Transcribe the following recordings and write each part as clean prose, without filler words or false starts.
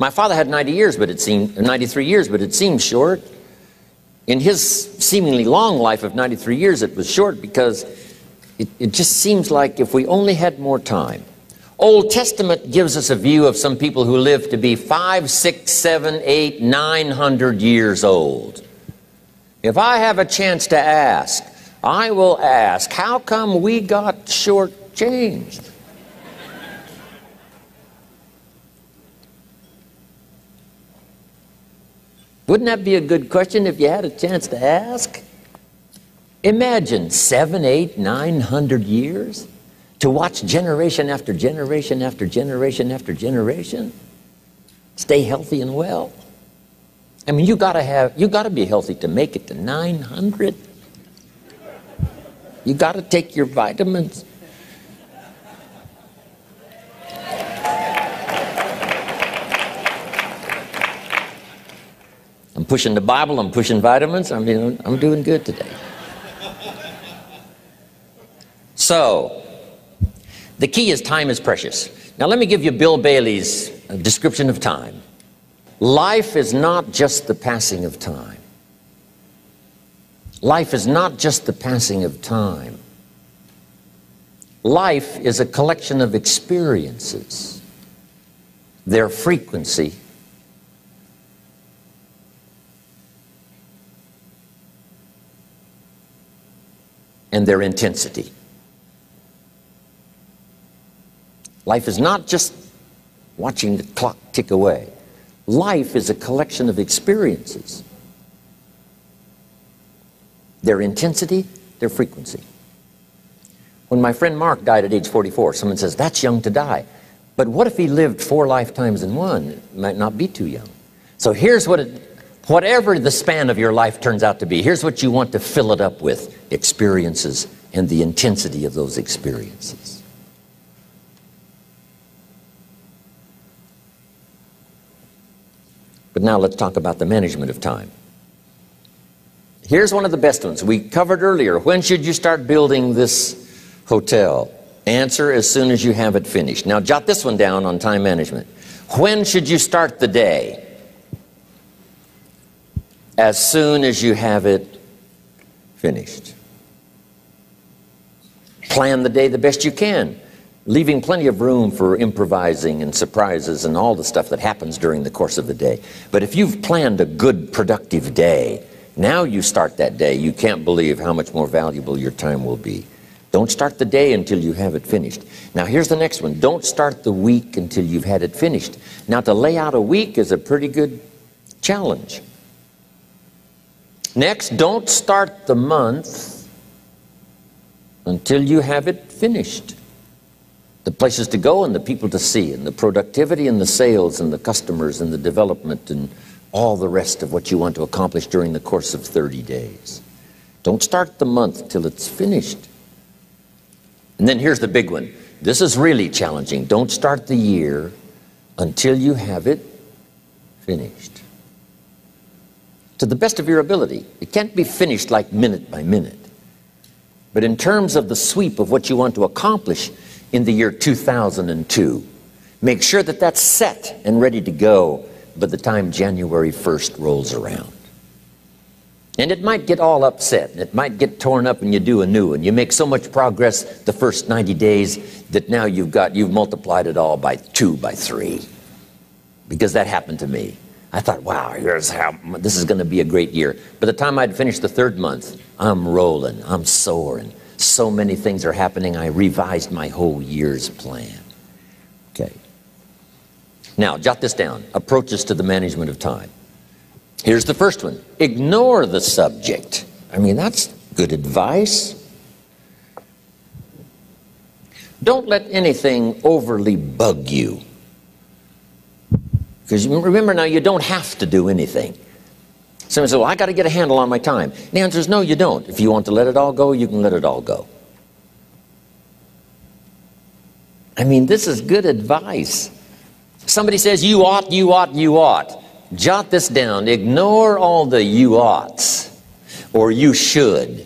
My father had 90 years, but it seemed 93 years, but it seemed short. In his seemingly long life of 93 years, it was short because it just seems like if we only had more time. Old Testament gives us a view of some people who live to be 5, 6, 7, 8, 900 years old. If I have a chance to ask, I will ask, how come we got shortchanged? Wouldn't that be a good question if you had a chance to ask? Imagine 7, 8, 900 years to watch generation after generation after generation after generation stay healthy and well. I mean, you gotta be healthy to make it to 900. You gotta take your vitamins. I'm pushing the Bible, I'm pushing vitamins, I'm doing good today. So, the key is time is precious. Now let me give you Bill Bailey's description of time. Life is not just the passing of time. Life is not just the passing of time. Life is a collection of experiences, their frequency, and their intensity. Life is not just watching the clock tick away. Life is a collection of experiences, their intensity, their frequency. When my friend Mark died at age 44, someone says, that's young to die. But what if he lived 4 lifetimes in one? It might not be too young. So here's whatever the span of your life turns out to be, here's what you want to fill it up with: experiences and the intensity of those experiences. But now let's talk about the management of time. Here's one of the best ones. We covered earlier, when should you start building this hotel? Answer, as soon as you have it finished. Now jot this one down on time management. When should you start the day? As soon as you have it finished. Plan the day the best you can, leaving plenty of room for improvising and surprises and all the stuff that happens during the course of the day. But if you've planned a good, productive day, now you start that day, you can't believe how much more valuable your time will be. Don't start the day until you have it finished. Now here's the next one. Don't start the week until you've had it finished. Now to lay out a week is a pretty good challenge. Next, don't start the month until you have it finished. The places to go and the people to see and the productivity and the sales and the customers and the development and all the rest of what you want to accomplish during the course of 30 days. Don't start the month till it's finished. And then here's the big one. This is really challenging. Don't start the year until you have it finished. To the best of your ability. It can't be finished like minute by minute. But in terms of the sweep of what you want to accomplish in the year 2002, make sure that that's set and ready to go by the time January 1st rolls around. And it might get all upset, it might get torn up and you do a new one. You make so much progress the first 90 days that now you've multiplied it all by 2, by 3. Because that happened to me. I thought, wow, this is going to be a great year. By the time I'd finished the 3rd month, I'm rolling, I'm soaring. So many things are happening, I revised my whole year's plan. Okay. Now, jot this down. Approaches to the management of time. Here's the first one. Ignore the subject. I mean, that's good advice. Don't let anything overly bug you. Because remember now, you don't have to do anything. Someone says, well, I got to get a handle on my time. The answer is no, you don't. If you want to let it all go, you can let it all go. I mean, this is good advice. Somebody says, you ought, you ought, you ought. Jot this down. Ignore all the you oughts or you should.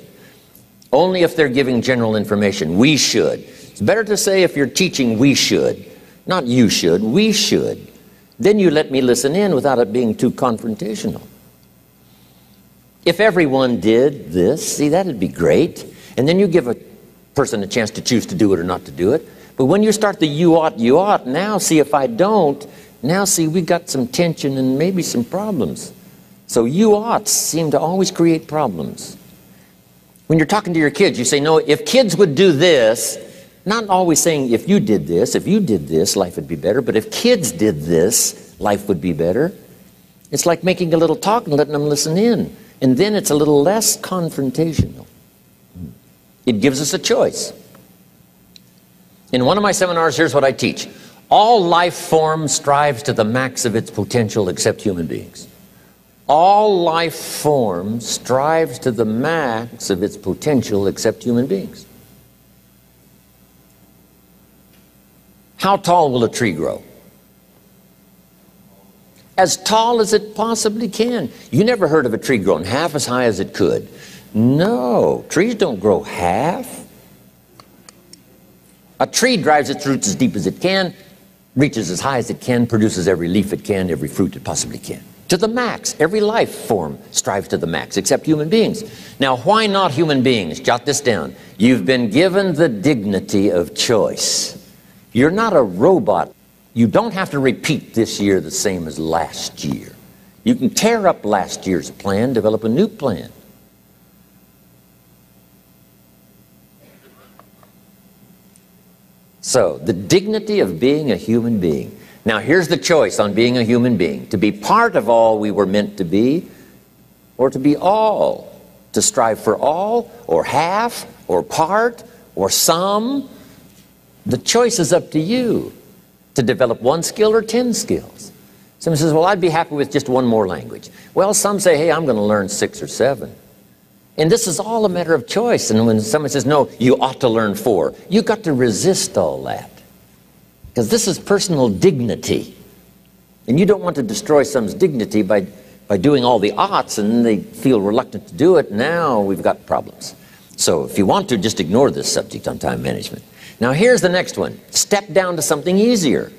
Only if they're giving general information. We should. It's better to say if you're teaching we should. Not you should, we should. Then you let me listen in without it being too confrontational. If everyone did this, see, that'd be great. And then you give a person a chance to choose to do it or not to do it. But when you start the you ought, now see if I don't, now see we got some tension and maybe some problems. So you oughts seem to always create problems. When you're talking to your kids, you say, no, if kids would do this, not always saying if you did this, life would be better, but if kids did this, life would be better. It's like making a little talk and letting them listen in. And then it's a little less confrontational. It gives us a choice. In one of my seminars, here's what I teach. All life form strives to the max of its potential except human beings. All life form strives to the max of its potential except human beings. How tall will a tree grow? As tall as it possibly can. You never heard of a tree growing half as high as it could. No, trees don't grow half. A tree drives its roots as deep as it can, reaches as high as it can, produces every leaf it can, every fruit it possibly can. To the max. Every life form strives to the max, except human beings. Now, why not human beings? Jot this down. You've been given the dignity of choice. You're not a robot. You don't have to repeat this year the same as last year. You can tear up last year's plan, develop a new plan. So, the dignity of being a human being. Now, here's the choice on being a human being. To be part of all we were meant to be, or to be all. To strive for all, or half, or part, or some. The choice is up to you. To develop one skill or 10 skills. Someone says, well, I'd be happy with just one more language. Well, some say, hey, I'm going to learn 6 or 7. And this is all a matter of choice. And when someone says, no, you ought to learn 4, you've got to resist all that. Because this is personal dignity. And you don't want to destroy someone's dignity by doing all the oughts, and then they feel reluctant to do it. Now we've got problems. So if you want to, just ignore this subject on time management. Now here's the next one. Step down to something easier.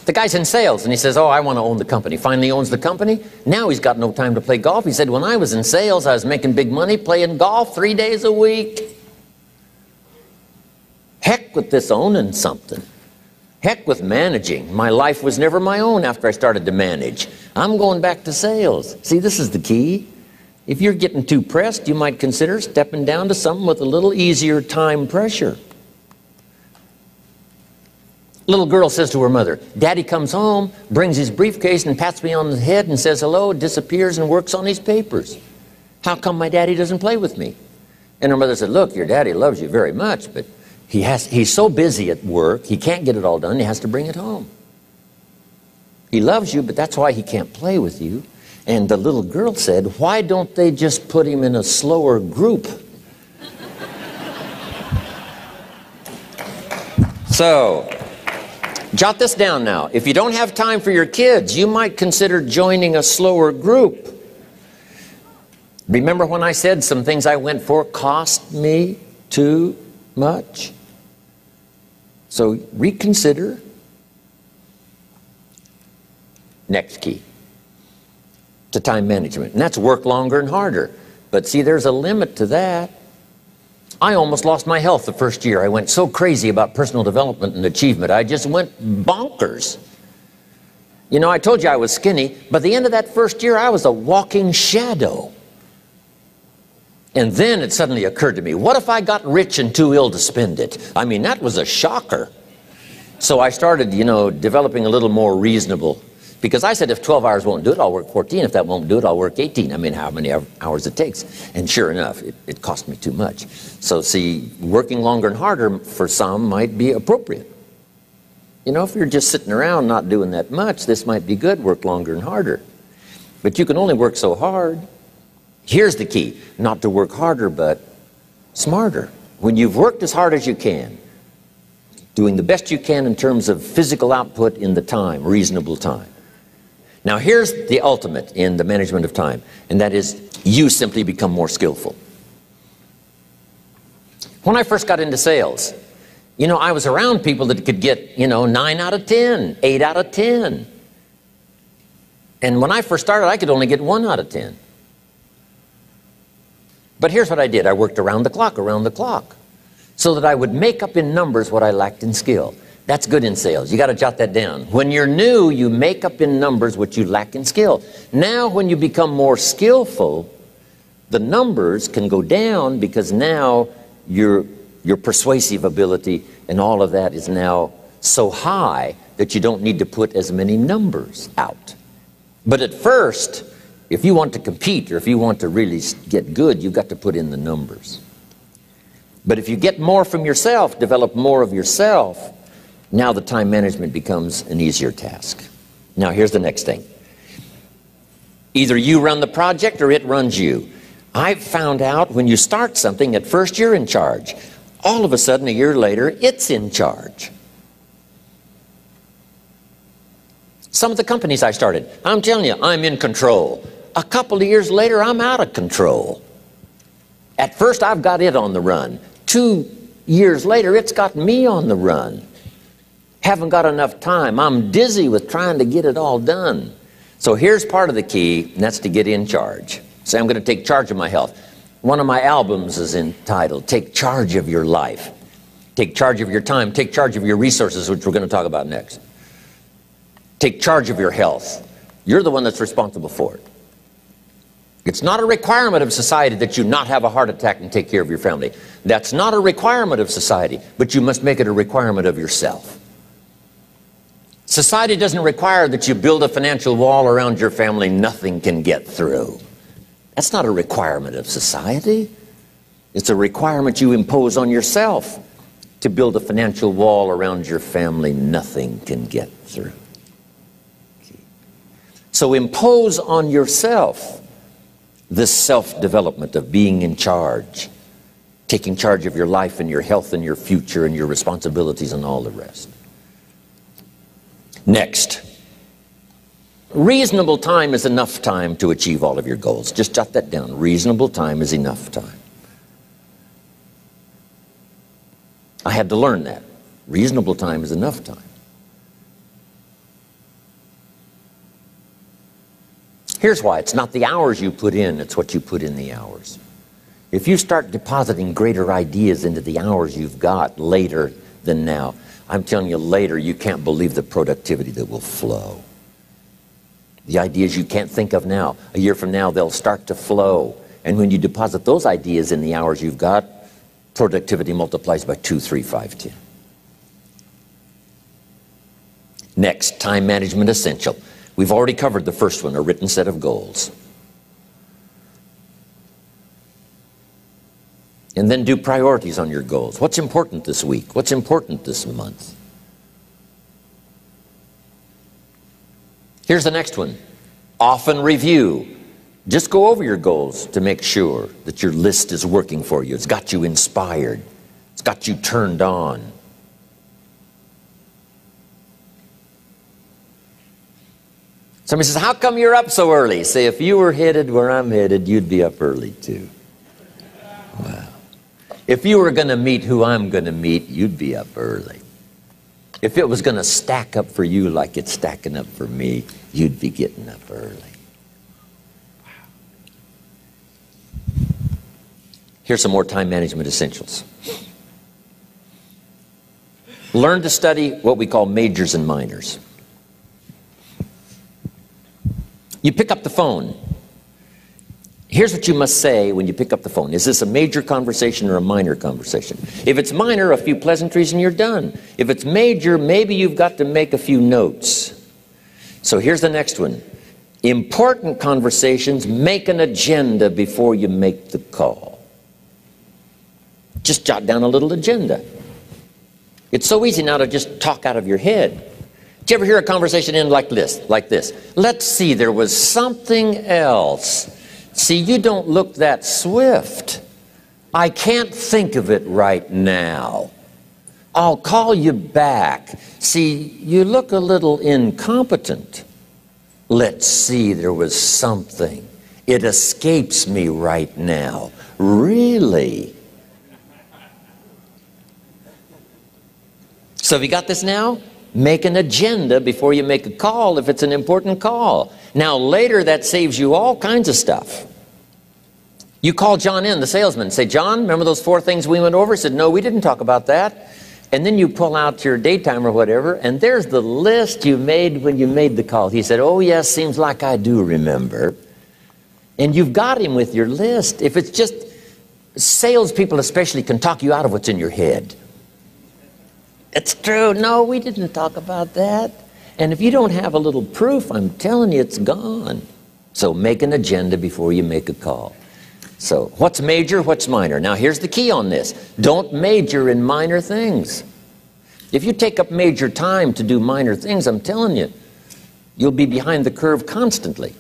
The guy's in sales and he says, oh, I want to own the company. Finally owns the company. Now he's got no time to play golf. He said, when I was in sales, I was making big money playing golf 3 days a week. Heck with this owning something. Heck with managing. My life was never my own after I started to manage. I'm going back to sales. See, this is the key. If you're getting too pressed, you might consider stepping down to something with a little easier time pressure. Little girl says to her mother, Daddy comes home, brings his briefcase and pats me on the head and says hello, disappears and works on his papers. How come my daddy doesn't play with me? And her mother said, look, your daddy loves you very much, but he's so busy at work, he can't get it all done, he has to bring it home. He loves you, but that's why he can't play with you. And the little girl said, why don't they just put him in a slower group? So, jot this down now. If you don't have time for your kids, you might consider joining a slower group. Remember when I said some things I went for cost me too much? So reconsider. Next key to time management, and that's work longer and harder. But see, there's a limit to that. I almost lost my health the first year. I went so crazy about personal development and achievement. I just went bonkers. You know, I told you I was skinny, but at the end of that first year, I was a walking shadow. And then it suddenly occurred to me, what if I got rich and too ill to spend it? I mean, that was a shocker. So I started, you know, developing a little more reasonable. Because I said, if 12 hours won't do it, I'll work 14. If that won't do it, I'll work 18. I mean, how many hours it takes. And sure enough, it cost me too much. So see, working longer and harder for some might be appropriate. You know, if you're just sitting around not doing that much, this might be good, work longer and harder. But you can only work so hard. Here's the key, not to work harder, but smarter. When you've worked as hard as you can, doing the best you can in terms of physical output in the time, reasonable time. Now here's the ultimate in the management of time, and that is you simply become more skillful. When I first got into sales, You know, I was around people that could get, 9 out of 10, 8 out of 10. And when I first started, I could only get 1 out of 10. But here's what I did. I worked around the clock, so that I would make up in numbers what I lacked in skill. That's good in sales. You got to jot that down. When you're new, you make up in numbers what you lack in skill. Now, when you become more skillful, the numbers can go down because now your persuasive ability and all of that is now so high that you don't need to put as many numbers out. But at first, if you want to compete or if you want to really get good, you've got to put in the numbers. But if you get more from yourself, develop more of yourself, now the time management becomes an easier task. Now here's the next thing. Either you run the project or it runs you. I've found out when you start something, at first you're in charge. All of a sudden, a year later, it's in charge. Some of the companies I started, I'm telling you, I'm in control. A couple of years later, I'm out of control. At first, I've got it on the run. 2 years later, it's got me on the run. Haven't got enough time. I'm dizzy with trying to get it all done. So here's part of the key, and that's to get in charge. Say, I'm going to take charge of my health. One of my albums is entitled, Take Charge of Your Life. Take charge of your time. Take charge of your resources, which we're going to talk about next. Take charge of your health. You're the one that's responsible for it. It's not a requirement of society that you not have a heart attack and take care of your family. That's not a requirement of society, but you must make it a requirement of yourself. Society doesn't require that you build a financial wall around your family nothing can get through. That's not a requirement of society. It's a requirement you impose on yourself to build a financial wall around your family nothing can get through. So impose on yourself this self-development of being in charge, taking charge of your life and your health and your future and your responsibilities and all the rest. Next, reasonable time is enough time to achieve all of your goals. Just jot that down. Reasonable time is enough time. I had to learn that. Reasonable time is enough time. Here's why. It's not the hours you put in, it's what you put in the hours. If you start depositing greater ideas into the hours you've got later than now, I'm telling you later, you can't believe the productivity that will flow. The ideas you can't think of now, a year from now, they'll start to flow. And when you deposit those ideas in the hours you've got, productivity multiplies by 2, 3, 5, 10. Next, time management essential. We've already covered the first one, a written set of goals. And then do priorities on your goals. What's important this week? What's important this month? Here's the next one. Often review. Just go over your goals to make sure that your list is working for you. It's got you inspired. It's got you turned on. Somebody says, how come you're up so early? Say, if you were headed where I'm headed, you'd be up early too. Wow. If you were going to meet who I'm going to meet, you'd be up early. If it was going to stack up for you like it's stacking up for me, you'd be getting up early. Wow. Here's some more time management essentials. Learn to study what we call majors and minors. You pick up the phone. Here's what you must say when you pick up the phone. Is this a major conversation or a minor conversation? If it's minor, a few pleasantries and you're done. If it's major, maybe you've got to make a few notes. So here's the next one. Important conversations, make an agenda before you make the call. Just jot down a little agenda. It's so easy now to just talk out of your head. Did you ever hear a conversation end like this? Let's see, there was something else. See, you don't look that swift. I can't think of it right now. I'll call you back. See, you look a little incompetent. Let's see, there was something. It escapes me right now. Really? So have you got this now? Make an agenda before you make a call if it's an important call. Now later that saves you all kinds of stuff. You call John in, the salesman, say, John, remember those 4 things we went over? He said, no, we didn't talk about that. And then you pull out your daytime or whatever, and there's the list you made when you made the call. He said, oh yes, seems like I do remember. And you've got him with your list. If it's just, salespeople especially can talk you out of what's in your head. It's true. No, we didn't talk about that. And if you don't have a little proof, I'm telling you, it's gone. So make an agenda before you make a call. So what's major, what's minor? Now here's the key on this. Don't major in minor things. If you take up major time to do minor things, I'm telling you, you'll be behind the curve constantly.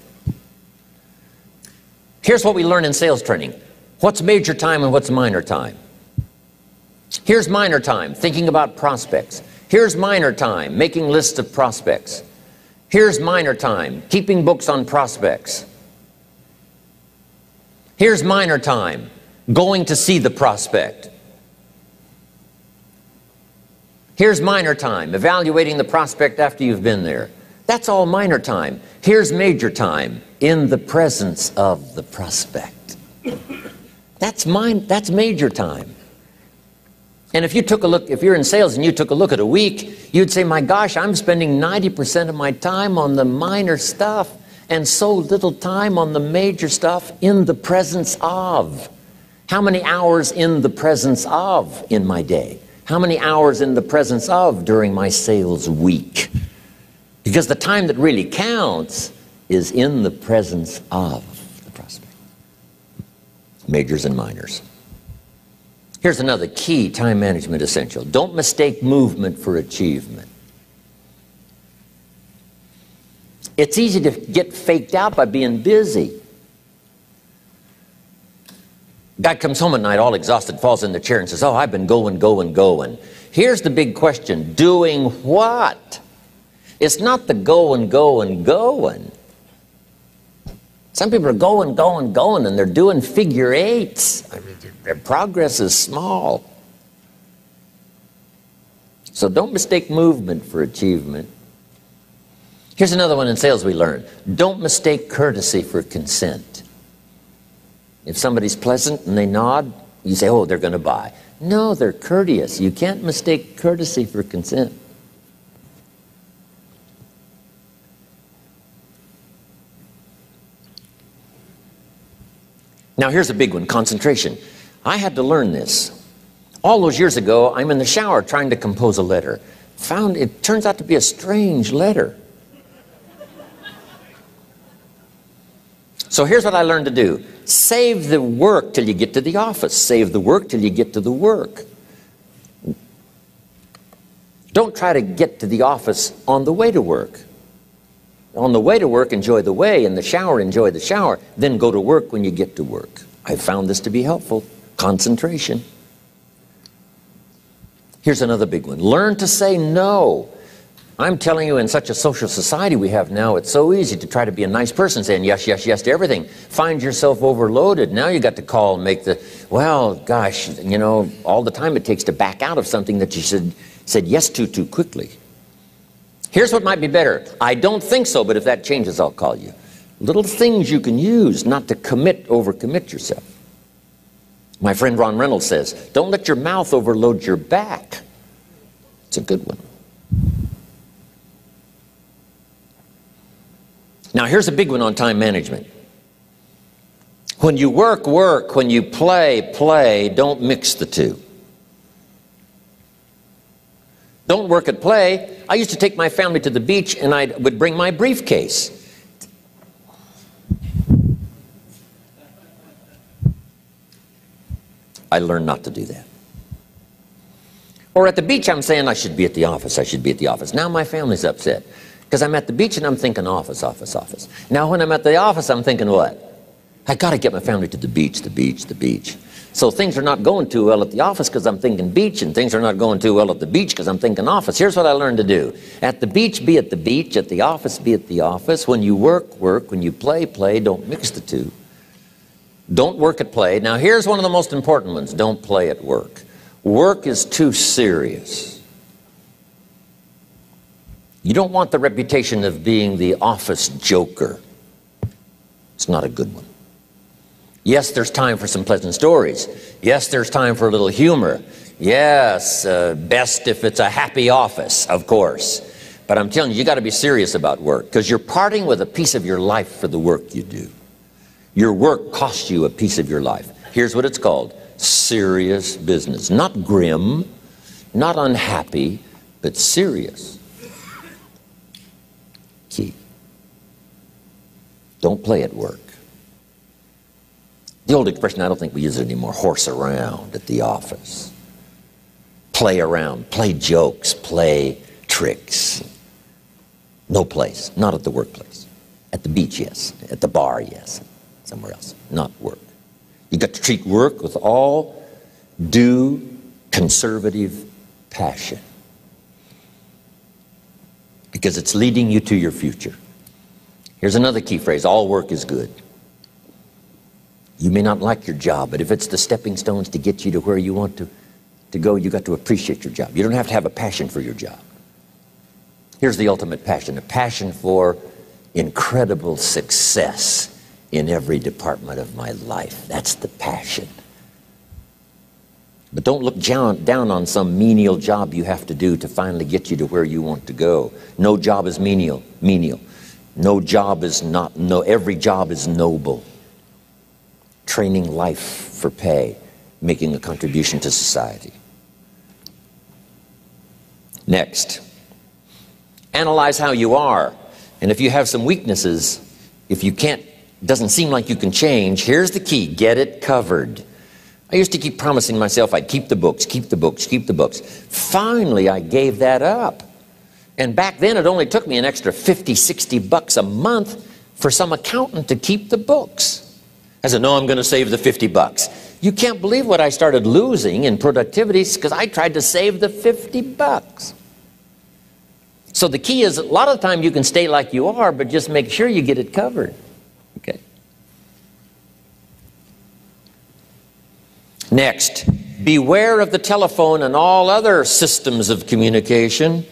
Here's what we learn in sales training. What's major time and what's minor time? Here's minor time, thinking about prospects. Here's minor time, making lists of prospects. Here's minor time, keeping books on prospects. Here's minor time, going to see the prospect. Here's minor time, evaluating the prospect after you've been there. That's all minor time. Here's major time, in the presence of the prospect. That's major time. And if you took a look, if you're in sales and you took a look at a week, you'd say, my gosh, I'm spending 90% of my time on the minor stuff and so little time on the major stuff in the presence of. How many hours in the presence of in my day? How many hours in the presence of during my sales week? Because the time that really counts is in the presence of the prospect. Majors and minors. Here's another key time management essential. Don't mistake movement for achievement. It's easy to get faked out by being busy. Guy comes home at night all exhausted, falls in the chair and says, oh, I've been going. Here's the big question. Doing what? It's not the going. Some people are going, and they're doing figure eights. I mean, their progress is small. So don't mistake movement for achievement. Here's another one in sales we learned. Don't mistake courtesy for consent. If somebody's pleasant and they nod, you say, oh, they're going to buy. No, they're courteous. You can't mistake courtesy for consent. Now here's a big one, concentration. I had to learn this. All those years ago, I'm in the shower trying to compose a letter. Found it turns out to be a strange letter. So here's what I learned to do. Save the work till you get to the office. Save the work till you get to the work. Don't try to get to the office on the way to work. On the way to work, enjoy the way. In the shower, enjoy the shower. Then go to work when you get to work. I found this to be helpful. Concentration. Here's another big one. Learn to say no. I'm telling you, in such a social society we have now, it's so easy to try to be a nice person, saying yes, yes, yes to everything. Find yourself overloaded. Now you got to call and make the, well, gosh, you know, all the time it takes to back out of something that you said yes to too quickly. Here's what might be better. I don't think so, but if that changes, I'll call you. Little things you can use not to overcommit yourself. My friend Ron Reynolds says, don't let your mouth overload your back. It's a good one. Now here's a big one on time management. When you work, work. When you play, play. Don't mix the two. Don't work at play. I used to take my family to the beach and I would bring my briefcase. I learned not to do that. Or at the beach I'm saying I should be at the office, I should be at the office. Now my family's upset because I'm at the beach and I'm thinking office, office, office. Now when I'm at the office I'm thinking what? I got to get my family to the beach, the beach, the beach. So things are not going too well at the office because I'm thinking beach, and things are not going too well at the beach because I'm thinking office. Here's what I learned to do. At the beach, be at the beach. At the office, be at the office. When you work, work. When you play, play. Don't mix the two. Don't work at play. Now here's one of the most important ones. Don't play at work. Work is too serious. You don't want the reputation of being the office joker. It's not a good one. Yes, there's time for some pleasant stories. Yes, there's time for a little humor. Yes, best if it's a happy office, of course. But I'm telling you, you got to be serious about work, because you're parting with a piece of your life for the work you do. Your work costs you a piece of your life. Here's what it's called: serious business. Not grim, not unhappy, but serious. Key. Don't play at work. The old expression, I don't think we use it anymore, horse around at the office. Play around, play jokes, play tricks. No place, not at the workplace. At the beach, yes. At the bar, yes. Somewhere else, not work. You got to treat work with all due conservative passion, because it's leading you to your future. Here's another key phrase: all work is good. You may not like your job, but if it's the stepping stones to get you to where you want to go, you got to appreciate your job. You don't have to have a passion for your job. Here's the ultimate passion: a passion for incredible success in every department of my life. That's the passion. But don't look down on some menial job you have to do to finally get you to where you want to go. No job is menial. No job is not, every job is noble. Training life for pay, making a contribution to society. Next, analyze how you are. And if you have some weaknesses, if you can't, doesn't seem like you can change, here's the key: get it covered. I used to keep promising myself I'd keep the books, keep the books, keep the books. Finally, I gave that up. And back then, it only took me an extra $50, $60 a month for some accountant to keep the books. I said, no, I'm going to save the $50. You can't believe what I started losing in productivity because I tried to save the $50. So the key is, a lot of the time you can stay like you are, but just make sure you get it covered. Okay. Next, beware of the telephone and all other systems of communication,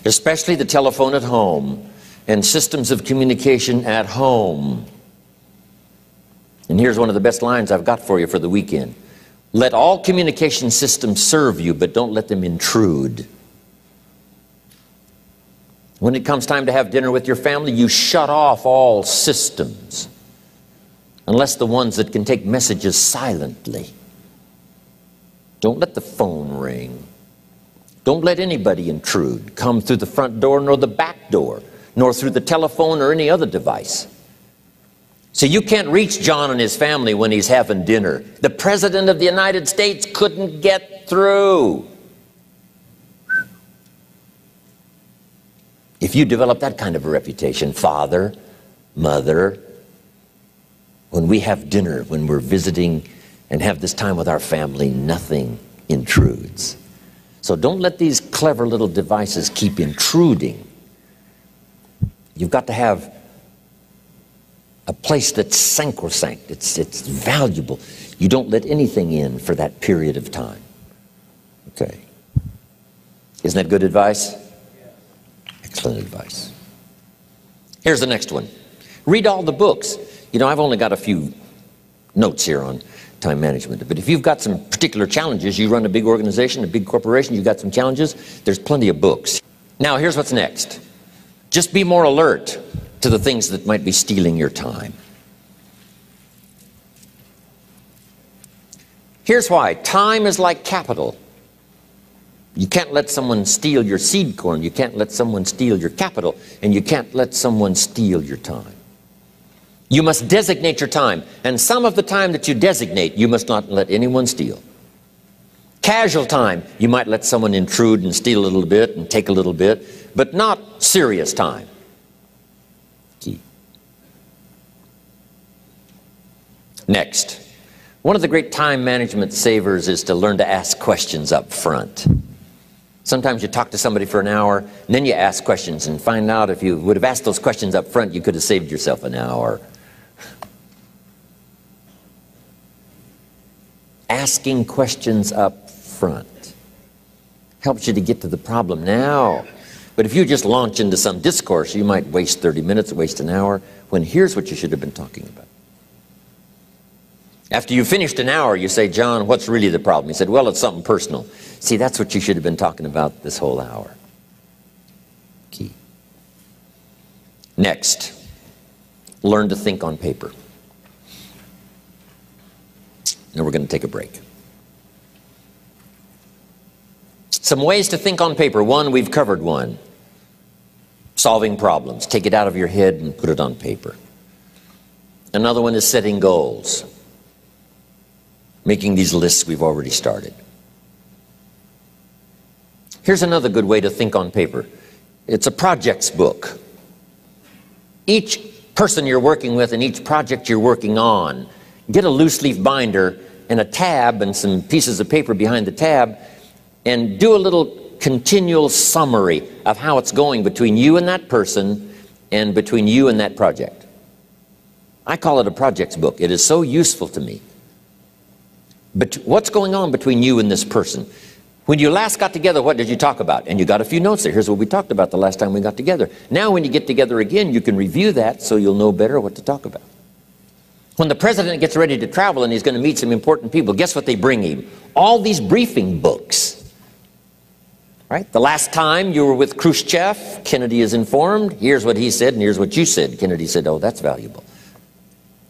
especially the telephone at home and systems of communication at home. And here's one of the best lines I've got for you for the weekend: let all communication systems serve you, but don't let them intrude. When it comes time to have dinner with your family, you shut off all systems, unless the ones that can take messages silently. Don't let the phone ring. Don't let anybody intrude, come through the front door nor the back door, nor through the telephone or any other device. So you can't reach John and his family when he's having dinner. The President of the United States couldn't get through. If you develop that kind of a reputation, father, mother, when we have dinner, when we're visiting and have this time with our family, nothing intrudes. So don't let these clever little devices keep intruding. You've got to have a place that's sacrosanct, it's valuable. You don't let anything in for that period of time. Okay. Isn't that good advice? Excellent advice. Here's the next one. Read all the books. You know, I've only got a few notes here on time management, but if you've got some particular challenges, you run a big organization, a big corporation, you've got some challenges, there's plenty of books. Now, here's what's next. Just be more alert to the things that might be stealing your time. Here's why. Time is like capital. You can't let someone steal your seed corn, you can't let someone steal your capital, and you can't let someone steal your time. You must designate your time, and some of the time that you designate, you must not let anyone steal. Casual time, you might let someone intrude and steal a little bit and take a little bit, but not serious time. Key. Next, one of the great time management savers is to learn to ask questions up front. Sometimes you talk to somebody for an hour, and then you ask questions and find out if you would have asked those questions up front, you could have saved yourself an hour. Asking questions up front helps you to get to the problem now. But if you just launch into some discourse, you might waste 30 minutes, waste an hour, when here's what you should have been talking about. After you finished an hour, you say, John, what's really the problem? He said, well, it's something personal. See, that's what you should have been talking about this whole hour. Key. Next, learn to think on paper. Now we're going to take a break. Some ways to think on paper. One, we've covered one. Solving problems. Take it out of your head and put it on paper. Another one is setting goals. Making these lists we've already started. Here's another good way to think on paper. It's a projects book. Each person you're working with and each project you're working on, get a loose leaf binder and a tab and some pieces of paper behind the tab, and do a little continual summary of how it's going between you and that person and between you and that project. I call it a projects book. It is so useful to me. But what's going on between you and this person? When you last got together, what did you talk about? And you got a few notes there. Here's what we talked about the last time we got together. Now when you get together again, you can review that so you'll know better what to talk about. When the president gets ready to travel and he's going to meet some important people, guess what they bring him? All these briefing books. Right? The last time you were with Khrushchev, Kennedy is informed. Here's what he said and here's what you said. Kennedy said, oh, that's valuable.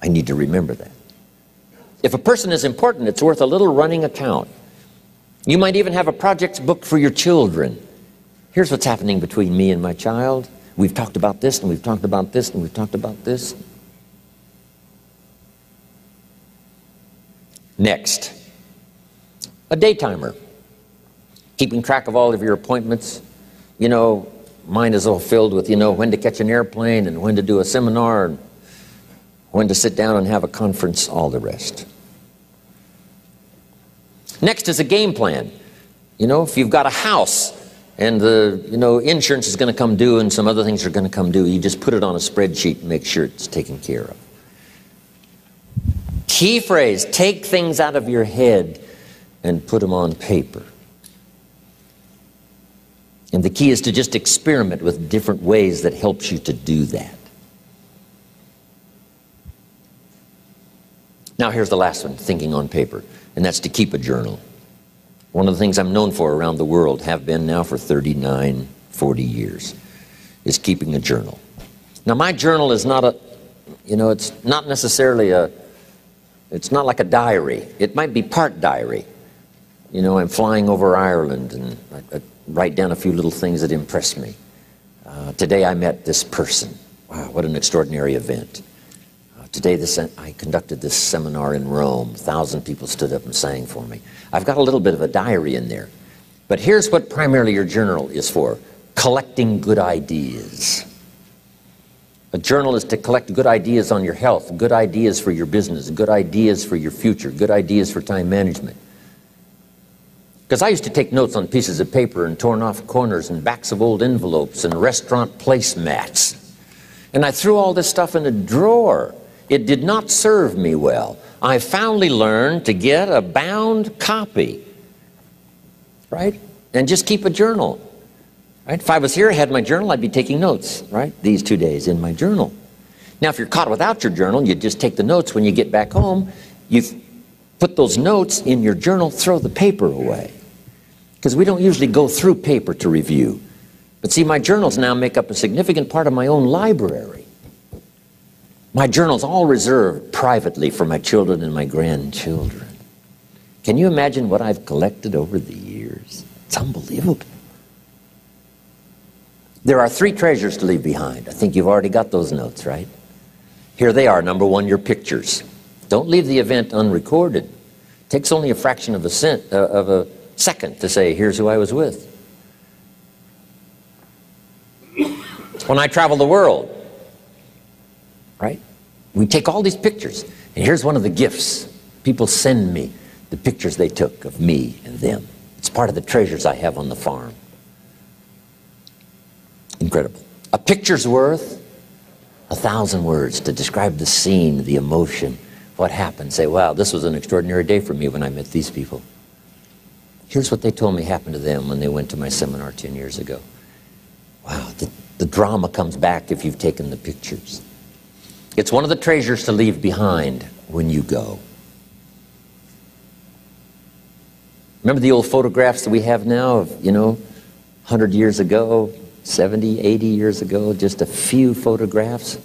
I need to remember that. If a person is important, it's worth a little running account. You might even have a projects book for your children. Here's what's happening between me and my child. We've talked about this, and we've talked about this, and we've talked about this. Next, a day timer. Keeping track of all of your appointments. You know, mine is all filled with, when to catch an airplane and when to do a seminar and when to sit down and have a conference, all the rest. Next is a game plan. If you've got a house and the insurance is going to come due and some other things are going to come due, you just put it on a spreadsheet and make sure it's taken care of. Key phrase, take things out of your head and put them on paper. And the key is to just experiment with different ways that helps you to do that. Now here's the last one, thinking on paper, and that's to keep a journal. One of the things I'm known for around the world, have been now for 39, 40 years, is keeping a journal. Now my journal is not it's not necessarily it's not like a diary. It might be part diary. I'm flying over Ireland and I write down a few little things that impress me. Today I met this person. Wow, what an extraordinary event. Today I conducted this seminar in Rome. 1,000 people stood up and sang for me. I've got a little bit of a diary in there. But here's what primarily your journal is for. Collecting good ideas. A journal is to collect good ideas on your health, good ideas for your business, good ideas for your future, good ideas for time management. Because I used to take notes on pieces of paper and torn off corners and backs of old envelopes and restaurant placemats. And I threw all this stuff in a drawer. It did not serve me well. I finally learned to get a bound copy, right? And just keep a journal, right? If I was here, I had my journal, I'd be taking notes, right? These 2 days in my journal. Now, if you're caught without your journal, you just take the notes when you get back home. You put those notes in your journal, throw the paper away. Because we don't usually go through paper to review. But see, my journals now make up a significant part of my own library. My journal's all reserved privately for my children and my grandchildren. Can you imagine what I've collected over the years? It's unbelievable. There are 3 treasures to leave behind. I think you've already got those notes, right? Here they are. Number 1, your pictures. Don't leave the event unrecorded. It takes only a fraction of a second to say, here's who I was with. When I travel the world, right? We take all these pictures, and here's one of the gifts. People send me the pictures they took of me and them. It's part of the treasures I have on the farm. Incredible. A picture's worth 1,000 words to describe the scene, the emotion, what happened. Say, wow, this was an extraordinary day for me when I met these people. Here's what they told me happened to them when they went to my seminar 10 years ago. Wow, the drama comes back if you've taken the pictures. It's one of the treasures to leave behind when you go. Remember the old photographs that we have now of, 100 years ago, 70, 80 years ago, just a few photographs?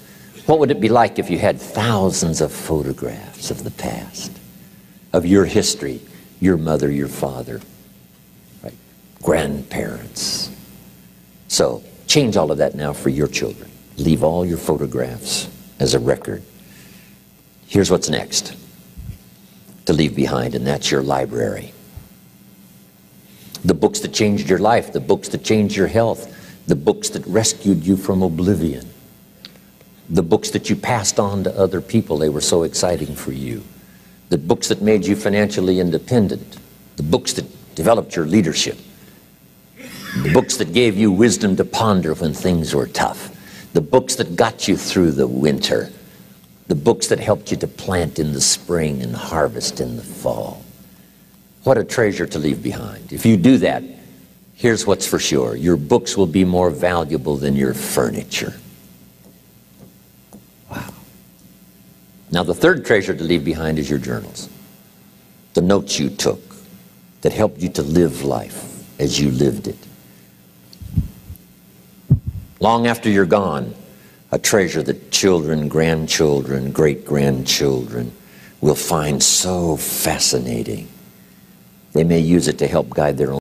What would it be like if you had thousands of photographs of the past, of your history, your mother, your father, right? Grandparents? So change all of that now for your children. Leave all your photographs as a record. Here's what's next to leave behind, and that's your library. The books that changed your life, the books that changed your health, the books that rescued you from oblivion, the books that you passed on to other people, they were so exciting for you, the books that made you financially independent, the books that developed your leadership, the books that gave you wisdom to ponder when things were tough, the books that got you through the winter, the books that helped you to plant in the spring and harvest in the fall. What a treasure to leave behind. If you do that, here's what's for sure. Your books will be more valuable than your furniture. Wow. Now the third treasure to leave behind is your journals. The notes you took that helped you to live life as you lived it. Long after you're gone, a treasure that children, grandchildren, great-grandchildren will find so fascinating. They may use it to help guide their own